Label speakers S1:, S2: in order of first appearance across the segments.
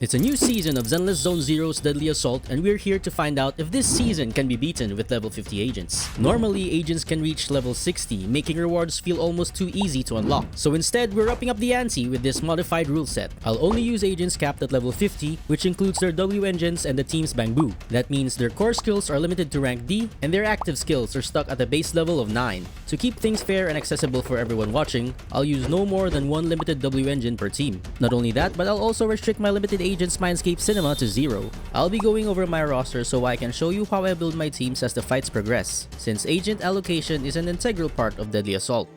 S1: It's a new season of ZZZero's Deadly Assault, and we're here to find out if this season can be beaten with level 50 agents. Normally, agents can reach level 60, making rewards feel almost too easy to unlock. So instead, we're upping up the ante with this modified rule set. I'll only use agents capped at level 50, which includes their W engines and the team's Bangbu. That means their core skills are limited to rank D, and their active skills are stuck at a base level of 9. To keep things fair and accessible for everyone watching, I'll use no more than one limited W engine per team. Not only that, but I'll also restrict my limited agents Mindscape Cinema to 0. I'll be going over my roster so I can show you how I build my teams as the fights progress, since agent allocation is an integral part of Deadly Assault.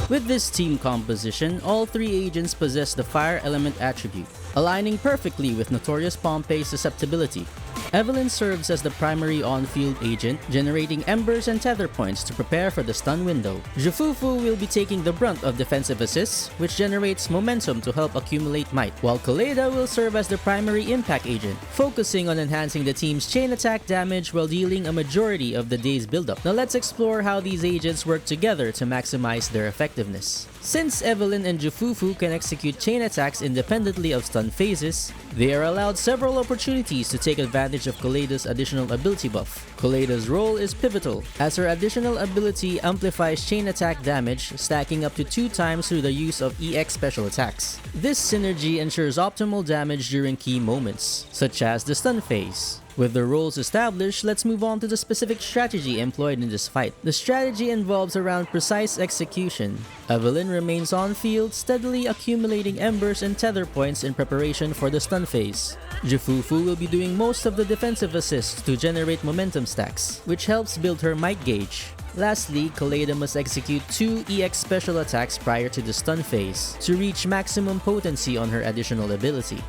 S1: With this team composition, all 3 agents possess the fire element attribute, aligning perfectly with Notorious Pompey's susceptibility. Evelyn serves as the primary on-field agent, generating embers and tether points to prepare for the stun window. Jufufu will be taking the brunt of defensive assists, which generates momentum to help accumulate might, while Kaleda will serve as the primary impact agent, focusing on enhancing the team's chain attack damage while dealing a majority of the day's buildup. Now let's explore how these agents work together to maximize their effectiveness. Since Evelyn and Jufufu can execute chain attacks independently of stun phases, they are allowed several opportunities to take advantage of Kaleda's additional ability buff. Kaleda's role is pivotal, as her additional ability amplifies chain attack damage, stacking up to 2 times through the use of EX special attacks. This synergy ensures optimal damage during key moments, such as the stun phase. With the roles established, let's move on to the specific strategy employed in this fight. The strategy involves around precise execution. Evelyn remains on field, steadily accumulating embers and tether points in preparation for the stun phase. Jufufu will be doing most of the defensive assists to generate momentum stacks, which helps build her might gauge. Lastly, Kaleda must execute 2 EX special attacks prior to the stun phase to reach maximum potency on her additional ability.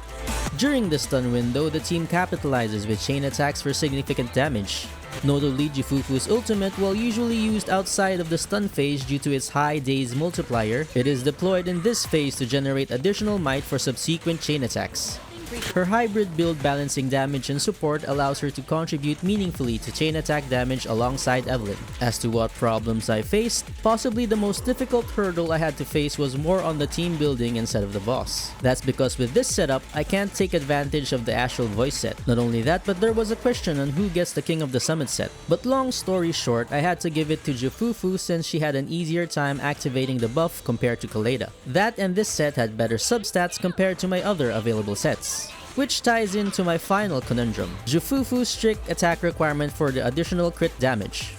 S1: During the stun window, the team capitalizes with chain attacks for significant damage. Notably, Jufufu's ultimate, while usually used outside of the stun phase due to its high daze multiplier, it is deployed in this phase to generate additional might for subsequent chain attacks. Her hybrid build balancing damage and support allows her to contribute meaningfully to chain attack damage alongside Evelyn. As to what problems I faced, possibly the most difficult hurdle I had to face was more on the team building instead of the boss. That's because with this setup, I can't take advantage of the Astral Voice set. Not only that, but there was a question on who gets the King of the Summit set. But long story short, I had to give it to Jufufu since she had an easier time activating the buff compared to Kaleda. That and this set had better substats compared to my other available sets. Which ties into my final conundrum, Jufufu's strict attack requirement for the additional crit damage.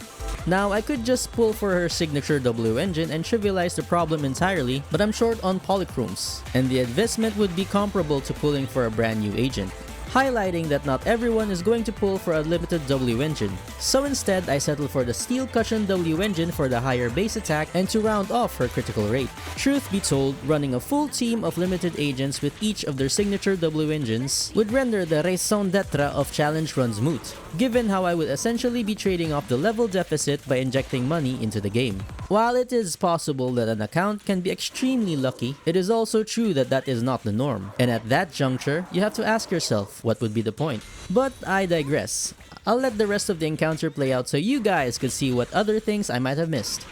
S1: Now, I could just pull for her signature W engine and trivialize the problem entirely, but I'm short on polychromes, and the investment would be comparable to pulling for a brand new agent, highlighting that not everyone is going to pull for a limited W engine. So instead, I settle for the Steel Cushion W engine for the higher base attack and to round off her critical rate. Truth be told, running a full team of limited agents with each of their signature W engines would render the raison d'etre of challenge runs moot, given how I would essentially be trading off the level deficit by injecting money into the game. While it is possible that an account can be extremely lucky, it is also true that that is not the norm. And at that juncture, you have to ask yourself, what would be the point? But I digress. I'll let the rest of the encounter play out so you guys could see what other things I might have missed.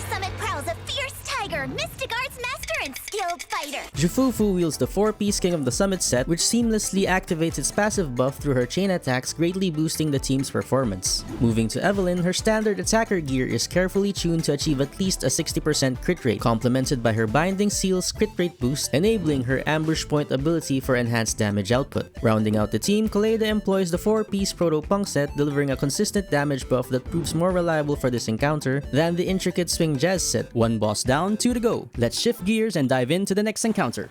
S2: Summit prowls a fierce tiger, Mystic Arts Master. and skilled fighter.
S1: Jufufu wields the 4-piece King of the Summit set, which seamlessly activates its passive buff through her chain attacks, greatly boosting the team's performance. Moving to Evelyn, her standard attacker gear is carefully tuned to achieve at least a 60% crit rate, complemented by her Binding Seal's crit rate boost, enabling her Ambush Point ability for enhanced damage output. Rounding out the team, Koleida employs the 4-piece Proto-Punk set, delivering a consistent damage buff that proves more reliable for this encounter than the intricate Swing Jazz set. One boss down, 2 to go. Let's shift gears and dive into the next encounter.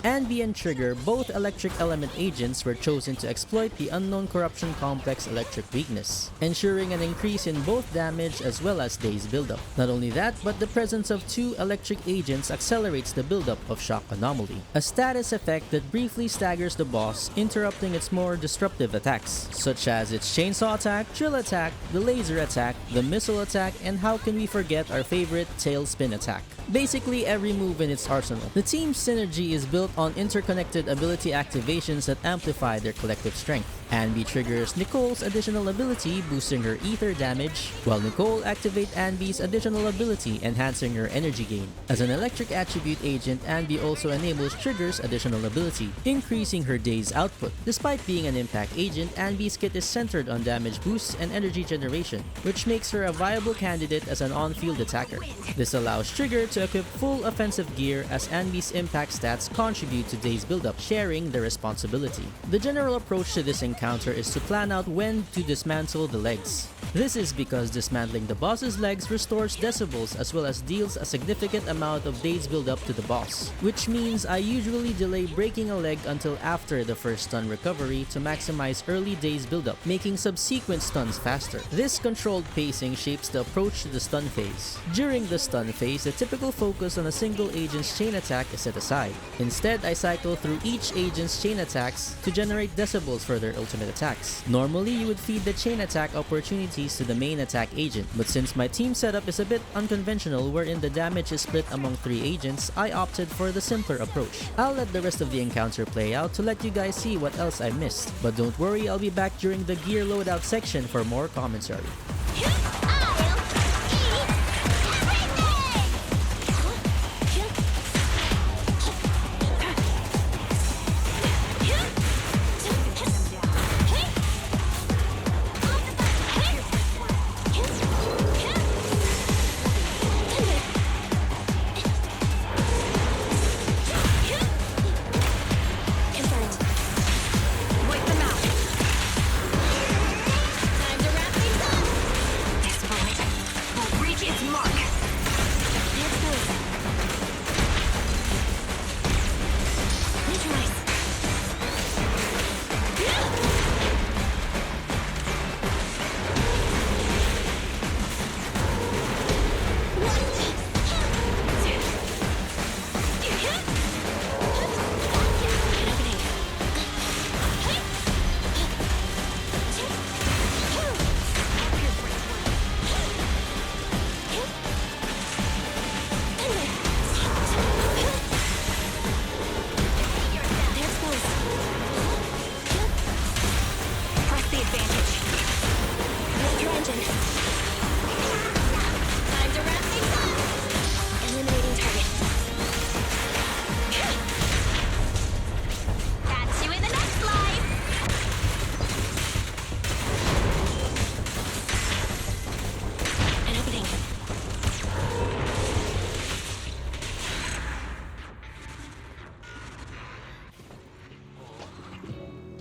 S1: Anby and Trigger, both electric element agents, were chosen to exploit the Unknown Corruption Complex electric weakness, ensuring an increase in both damage as well as daze buildup. Not only that, but the presence of 2 electric agents accelerates the buildup of Shock Anomaly, a status effect that briefly staggers the boss, interrupting its more disruptive attacks, such as its Chainsaw attack, Drill attack, the Laser attack, the Missile attack, and how can we forget our favorite Tailspin attack. Basically every move in its arsenal. The team's synergy is built on interconnected ability activations that amplify their collective strength. Anby triggers Nicole's additional ability, boosting her ether damage, while Nicole activates Anby's additional ability, enhancing her energy gain. As an electric attribute agent, Anby also enables Trigger's additional ability, increasing her daze output. Despite being an impact agent, Anby's kit is centered on damage boosts and energy generation, which makes her a viable candidate as an on-field attacker. This allows Trigger to equip full offensive gear, as Anby's impact stats contribute to daze buildup, sharing the responsibility. The general approach to this encounter is to plan out when to dismantle the legs. This is because dismantling the boss's legs restores decibels as well as deals a significant amount of daze buildup to the boss, which means I usually delay breaking a leg until after the first stun recovery to maximize early daze buildup, making subsequent stuns faster. This controlled pacing shapes the approach to the stun phase. During the stun phase, the typical focus on a single agent's chain attack is set aside. Instead, I cycle through each agent's chain attacks to generate decibels for their ultimate attacks. Normally, you would feed the chain attack opportunities to the main attack agent, but since my team setup is a bit unconventional wherein the damage is split among 3 agents, I opted for the simpler approach. I'll let the rest of the encounter play out to let you guys see what else I missed, but don't worry, I'll be back during the gear loadout section for more commentary.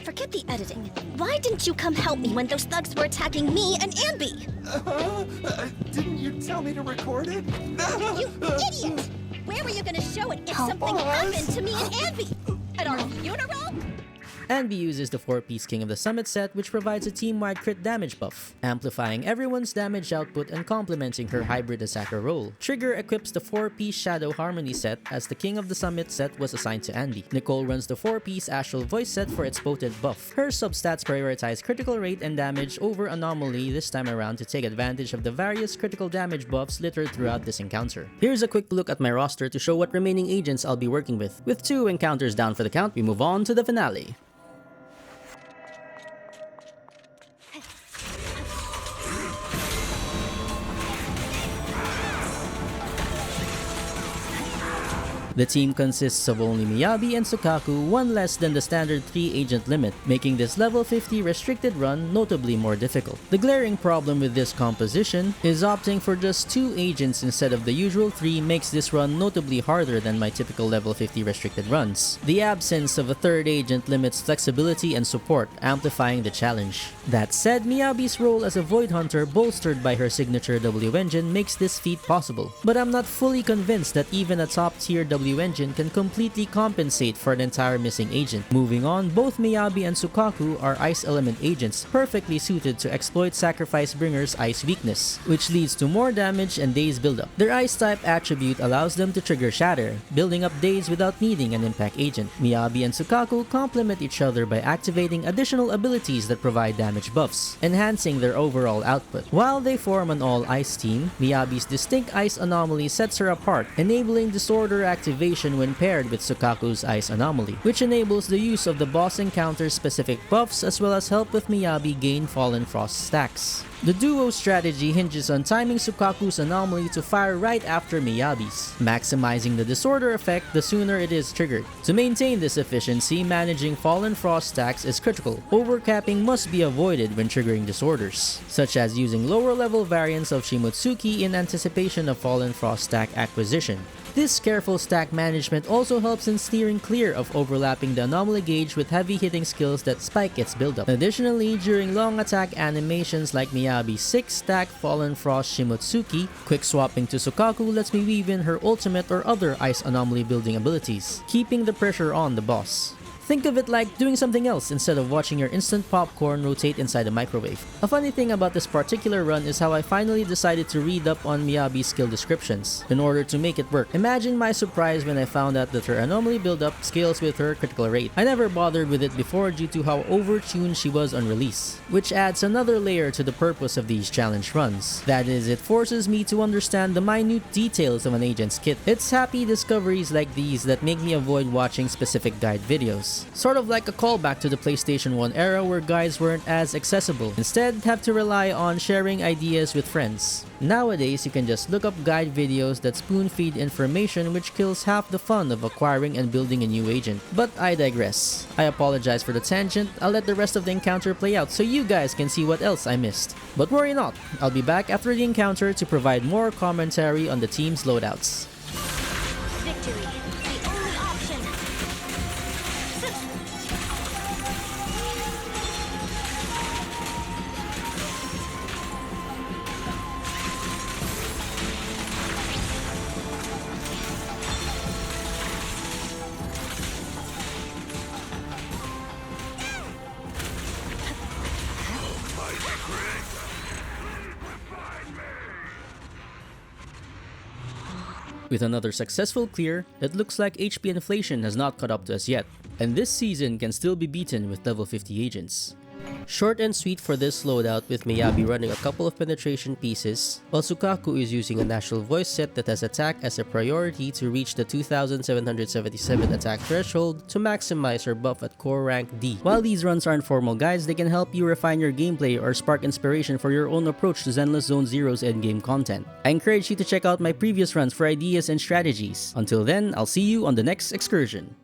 S2: Forget the editing. Why didn't you come help me when those thugs were attacking me and Anby?
S3: Didn't you tell me to record it?
S2: You idiot! Where were you gonna show it if something happened to me and Anby? At our funeral?
S1: Anby uses the 4-piece King of the Summit set, which provides a team-wide crit damage buff, amplifying everyone's damage output and complementing her hybrid attacker role. Trigger equips the 4-piece Shadow Harmony set, as the King of the Summit set was assigned to Anby. Nicole runs the 4-piece Astral Voice set for its potent buff. Her substats prioritize critical rate and damage over Anomaly this time around to take advantage of the various critical damage buffs littered throughout this encounter. Here's a quick look at my roster to show what remaining agents I'll be working with. With 2 encounters down for the count, we move on to the finale. The team consists of only Miyabi and Sukaku, one less than the standard 3-agent limit, making this level 50 restricted run notably more difficult. The glaring problem with this composition is opting for just 2 agents instead of the usual 3 makes this run notably harder than my typical level 50 restricted runs. The absence of a 3rd agent limits flexibility and support, amplifying the challenge. That said, Miyabi's role as a Void Hunter, bolstered by her signature W engine, makes this feat possible. But I'm not fully convinced that even a top-tier W engine can completely compensate for an entire missing agent. Moving on, both Miyabi and Sukaku are Ice Element agents, perfectly suited to exploit Sacrifice Bringer's Ice weakness, which leads to more damage and Daze buildup. Their Ice-type attribute allows them to trigger Shatter, building up Daze without needing an impact agent. Miyabi and Sukaku complement each other by activating additional abilities that provide damage buffs, enhancing their overall output. While they form an all-Ice team, Miyabi's distinct Ice Anomaly sets her apart, enabling Disorder activation when paired with Sukaku's Ice Anomaly, which enables the use of the boss encounter's specific buffs as well as help with Miyabi gain Fallen Frost stacks. The duo strategy hinges on timing Sukaku's Anomaly to fire right after Miyabi's, maximizing the Disorder effect the sooner it is triggered. To maintain this efficiency, managing Fallen Frost stacks is critical. Overcapping must be avoided when triggering disorders, such as using lower level variants of Shimotsuki in anticipation of Fallen Frost stack acquisition. This careful stack management also helps in steering clear of overlapping the anomaly gauge with heavy hitting skills that spike its buildup. Additionally, during long attack animations like Miyabi's 6-stack Fallen Frost Shimotsuki, quick swapping to Sukaku lets me weave in her ultimate or other Ice Anomaly building abilities, keeping the pressure on the boss. Think of it like doing something else instead of watching your instant popcorn rotate inside a microwave. A funny thing about this particular run is how I finally decided to read up on Miyabi's skill descriptions in order to make it work. Imagine my surprise when I found out that her anomaly buildup scales with her critical rate. I never bothered with it before due to how overtuned she was on release, which adds another layer to the purpose of these challenge runs. That is, it forces me to understand the minute details of an agent's kit. It's happy discoveries like these that make me avoid watching specific guide videos. Sort of like a callback to the PlayStation 1 era where guides weren't as accessible. Instead, have to rely on sharing ideas with friends. Nowadays, you can just look up guide videos that spoon-feed information, which kills half the fun of acquiring and building a new agent. But I digress. I apologize for the tangent. I'll let the rest of the encounter play out so you guys can see what else I missed. But worry not, I'll be back after the encounter to provide more commentary on the team's loadouts.
S2: Victory, the only option.
S1: With another successful clear, it looks like HP inflation has not caught up to us yet, and this season can still be beaten with level 50 agents. Short and sweet for this loadout, with Miyabi running a couple of penetration pieces, while Sukaku is using a natural voice set that has attack as a priority to reach the 2777 attack threshold to maximize her buff at core rank D. While these runs aren't formal guides, they can help you refine your gameplay or spark inspiration for your own approach to Zenless Zone Zero's endgame content. I encourage you to check out my previous runs for ideas and strategies. Until then, I'll see you on the next excursion.